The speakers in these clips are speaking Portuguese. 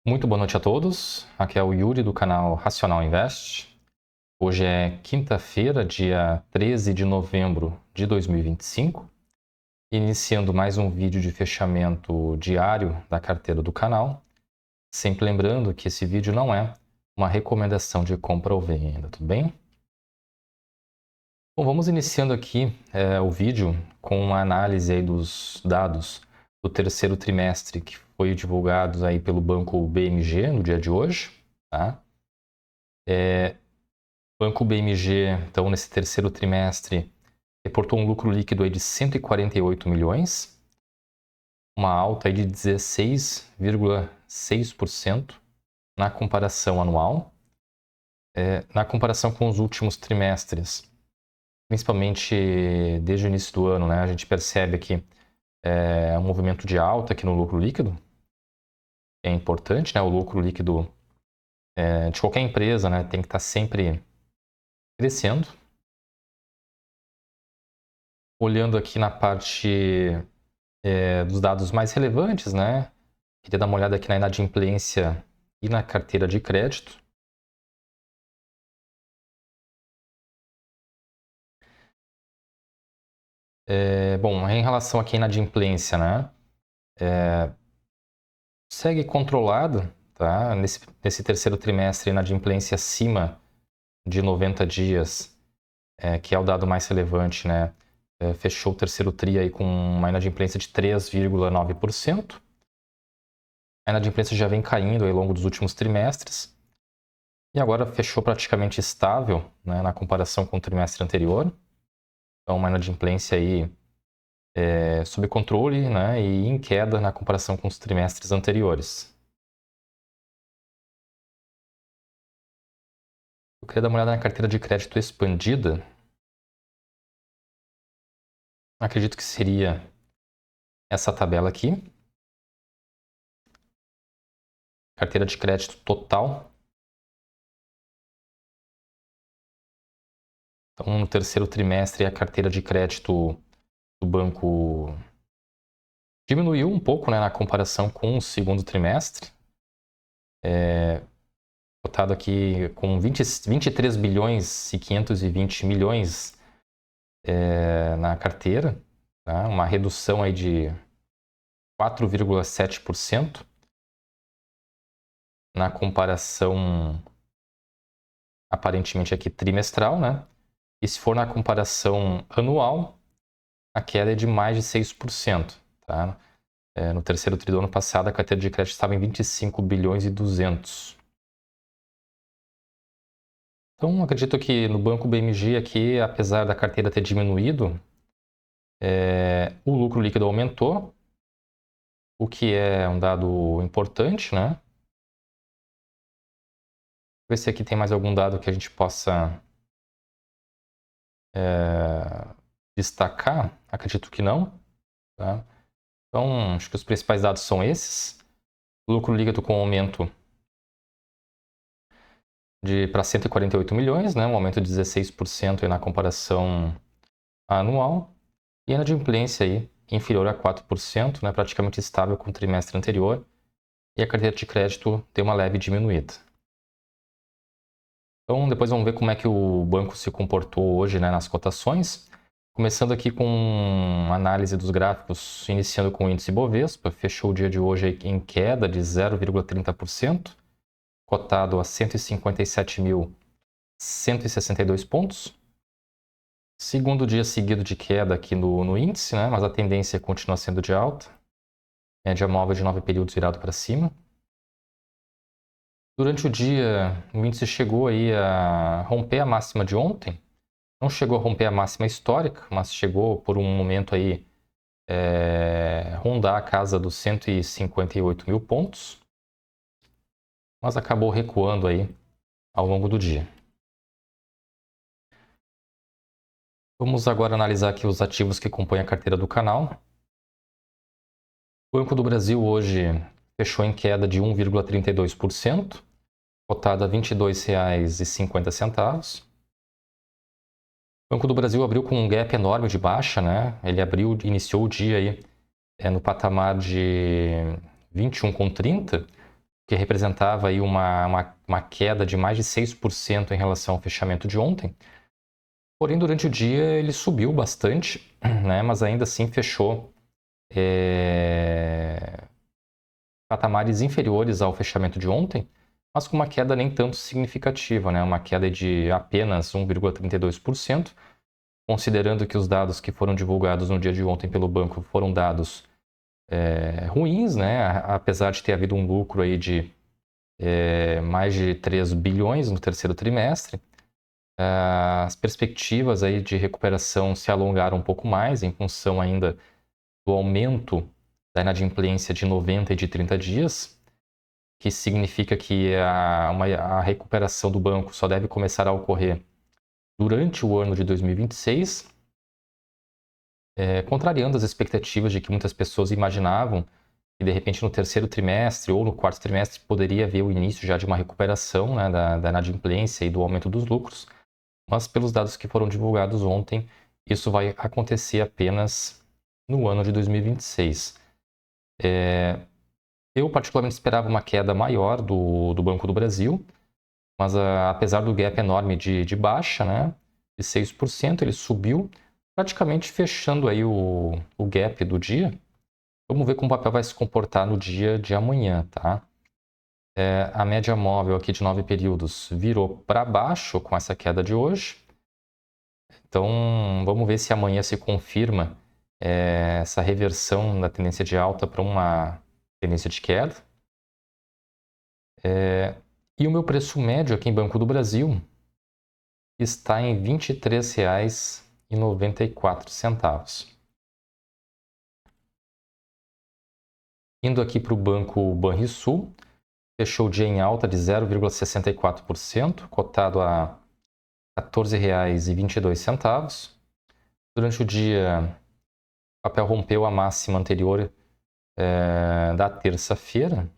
Muito boa noite a todos, aqui é o Yuri do canal Racional Invest. Hoje é quinta-feira, dia 13 de novembro de 2025, iniciando mais um vídeo de fechamento diário da carteira do canal. Sempre lembrando que esse vídeo não é uma recomendação de compra ou venda, tudo bem? Bom, vamos iniciando aqui o vídeo com uma análise aí dos dados do terceiro trimestre que foi divulgados aí pelo banco BMG no dia de hoje, tá? Banco BMG, então, nesse terceiro trimestre, reportou um lucro líquido aí de 148 milhões, uma alta aí de 16,6% na comparação anual. Na comparação com os últimos trimestres, principalmente desde o início do ano, né, a gente percebe aqui um movimento de alta aqui no lucro líquido. É importante, né, o lucro líquido de qualquer empresa, né, tem que estar sempre crescendo. Olhando aqui na parte dos dados mais relevantes, né? Queria dar uma olhada aqui na inadimplência e na carteira de crédito. Bom, em relação aqui à inadimplência, né? Segue controlado, tá? Nesse terceiro trimestre, inadimplência acima de 90 dias, que é o dado mais relevante, né? Fechou o terceiro TRI aí com uma inadimplência de 3,9%. A inadimplência já vem caindo aí ao longo dos últimos trimestres e agora fechou praticamente estável, né, na comparação com o trimestre anterior. Então, uma inadimplência aí sob controle, né, e em queda na comparação com os trimestres anteriores. Eu queria dar uma olhada na carteira de crédito expandida. Acredito que seria essa tabela aqui. Carteira de crédito total. Então, no terceiro trimestre, a carteira de crédito do banco diminuiu um pouco, né, na comparação com o segundo trimestre. Cotado aqui com 23 bilhões e 520 milhões na carteira, tá? Uma redução aí de 4,7% na comparação aparentemente aqui trimestral, né? E se for na comparação anual, a queda é de mais de 6%, tá? No terceiro tri do ano passado, a carteira de crédito estava em 25 bilhões e 200. Então, acredito que no banco BMG aqui, apesar da carteira ter diminuído, o lucro líquido aumentou, o que é um dado importante, né? Ver se aqui tem mais algum dado que a gente possa destacar. Acredito que não, tá? Então, acho que os principais dados são esses. O lucro líquido com aumento para 148 milhões, né? Um aumento de 16% aí na comparação anual. E a inadimplência aí inferior a 4%, né? Praticamente estável com o trimestre anterior. E a carteira de crédito tem uma leve diminuída. Então, depois vamos ver como é que o banco se comportou hoje, né, nas cotações. Começando aqui com análise dos gráficos, iniciando com o índice Bovespa, fechou o dia de hoje em queda de 0,30%, cotado a 157.162 pontos. Segundo dia seguido de queda aqui no índice, né, mas a tendência continua sendo de alta. Média móvel de 9 períodos virado para cima. Durante o dia, o índice chegou aí a romper a máxima de ontem. Não chegou a romper a máxima histórica, mas chegou por um momento aí rondar a casa dos 158 mil pontos. Mas acabou recuando aí ao longo do dia. Vamos agora analisar aqui os ativos que compõem a carteira do canal. O Banco do Brasil hoje fechou em queda de 1,32%, cotado a R$ 22,50. O Banco do Brasil abriu com um gap enorme de baixa, né? Ele iniciou o dia aí no patamar de 21,30, que representava aí uma queda de mais de 6% em relação ao fechamento de ontem. Porém, durante o dia ele subiu bastante, né? Mas ainda assim fechou patamares inferiores ao fechamento de ontem, mas com uma queda nem tanto significativa, né? Uma queda de apenas 1,32%, considerando que os dados que foram divulgados no dia de ontem pelo banco foram dados ruins, né? Apesar de ter havido um lucro aí de mais de 3 bilhões no terceiro trimestre, as perspectivas aí de recuperação se alongaram um pouco mais em função ainda do aumento da inadimplência de 90 e de 30 dias, que significa que a recuperação do banco só deve começar a ocorrer durante o ano de 2026, contrariando as expectativas de que muitas pessoas imaginavam que, de repente, no terceiro trimestre ou no quarto trimestre poderia haver o início já de uma recuperação, né, da inadimplência e do aumento dos lucros, mas pelos dados que foram divulgados ontem, isso vai acontecer apenas no ano de 2026. Eu particularmente esperava uma queda maior do Banco do Brasil, mas apesar do gap enorme de baixa, né, de 6%, ele subiu, praticamente fechando aí o gap do dia. Vamos ver como o papel vai se comportar no dia de amanhã, tá? A média móvel aqui de 9 períodos virou para baixo com essa queda de hoje. Então, vamos ver se amanhã se confirma essa reversão da tendência de alta para uma tendência de queda. E o meu preço médio aqui em Banco do Brasil está em R$ 23,94. Indo aqui para o Banco Banrisul, fechou o dia em alta de 0,64%, cotado a R$ 14,22. Durante o dia, o papel rompeu a máxima anterior da terça-feira.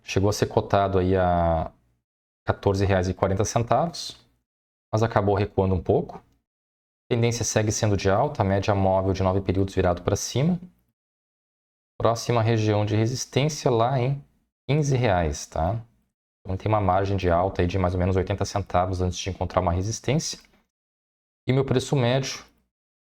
Chegou a ser cotado aí a R$ 14,40, mas acabou recuando um pouco. A tendência segue sendo de alta, a média móvel de 9 períodos virado para cima. Próxima região de resistência lá em R$ 15, tá? Então tem uma margem de alta aí de mais ou menos 80 centavos antes de encontrar uma resistência. E meu preço médio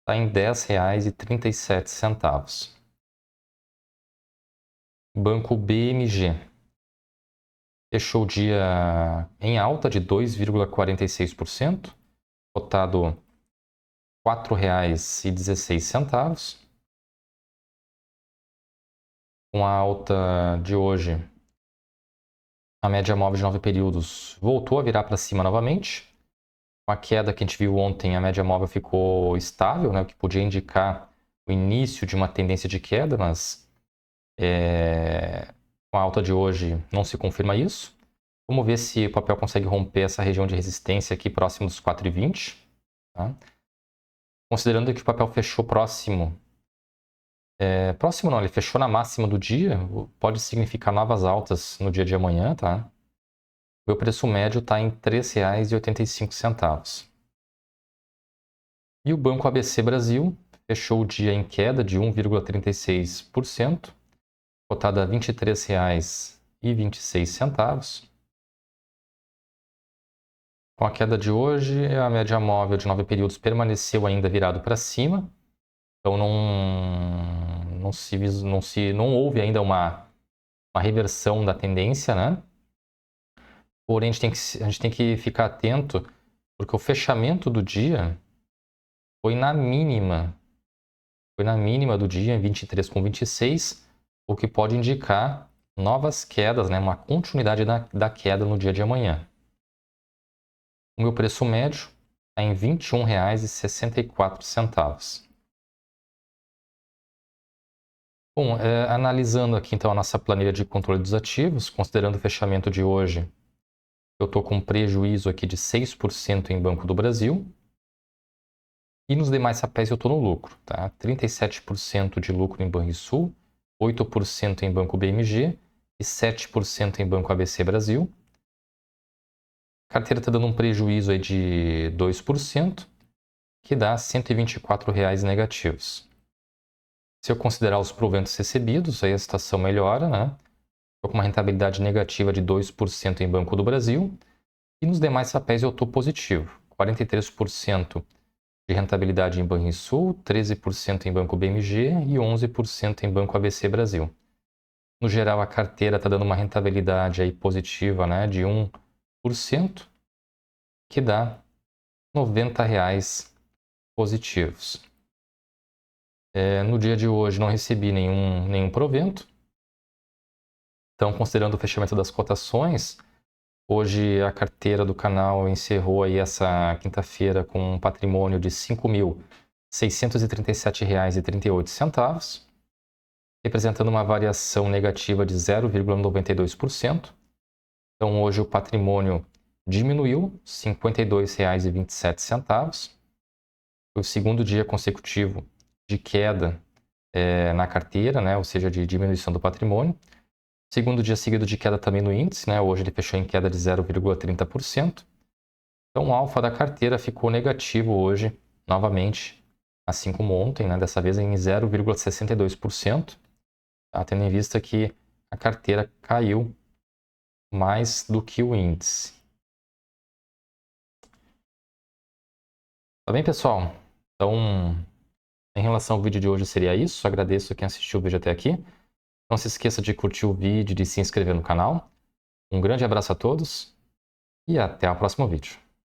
está em R$ 10,37. Banco BMG fechou o dia em alta de 2,46%, cotado R$ 4,16. Com a alta de hoje, a média móvel de 9 períodos voltou a virar para cima novamente. Com a queda que a gente viu ontem, a média móvel ficou estável, né, o que podia indicar o início de uma tendência de queda, mas com a alta de hoje não se confirma isso. Vamos ver se o papel consegue romper essa região de resistência aqui próximo dos 4,20. Tá? Considerando que o papel fechou próximo não, ele fechou na máxima do dia, pode significar novas altas no dia de amanhã, tá? O meu preço médio está em R$ 3,85. E o Banco ABC Brasil fechou o dia em queda de 1,36%, cotado a R$ 23,26. Com a queda de hoje, a média móvel de 9 períodos permaneceu ainda virado para cima, então não houve ainda uma reversão da tendência, né? Porém, a gente tem que ficar atento, porque o fechamento do dia foi na mínima do dia, em 23,26, o que pode indicar novas quedas, né? Uma continuidade da queda no dia de amanhã. O meu preço médio está em R$ 21,64. Bom, analisando aqui então a nossa planilha de controle dos ativos, considerando o fechamento de hoje, eu estou com um prejuízo aqui de 6% em Banco do Brasil. E nos demais papéis eu estou no lucro, tá? 37% de lucro em Banrisul, 8% em Banco BMG e 7% em Banco ABC Brasil. A carteira está dando um prejuízo aí de 2%, que dá R$ 124 negativos. Se eu considerar os proventos recebidos, aí a situação melhora, né? estou com uma rentabilidade negativa de 2% em Banco do Brasil. E nos demais papéis eu estou positivo. 43% de rentabilidade em Banrisul, 13% em Banco BMG e 11% em Banco ABC Brasil. No geral, a carteira está dando uma rentabilidade aí positiva, né, de 1%, que dá R$ 90 positivos. No dia de hoje não recebi nenhum provento. Então, considerando o fechamento das cotações, hoje a carteira do canal encerrou aí essa quinta-feira com um patrimônio de R$ 5.637,38, representando uma variação negativa de 0,92%. Então, hoje o patrimônio diminuiu R$ 52,27. Foi o segundo dia consecutivo de queda na carteira, né? Ou seja, de diminuição do patrimônio. Segundo dia seguido de queda também no índice, né? Hoje ele fechou em queda de 0,30%. Então o alfa da carteira ficou negativo hoje, novamente, assim como ontem, né? Dessa vez em 0,62%, tá? Tendo em vista que a carteira caiu mais do que o índice. Tá bem, pessoal? Então, em relação ao vídeo de hoje seria isso. Agradeço quem assistiu o vídeo até aqui. Não se esqueça de curtir o vídeo e de se inscrever no canal. Um grande abraço a todos e até o próximo vídeo.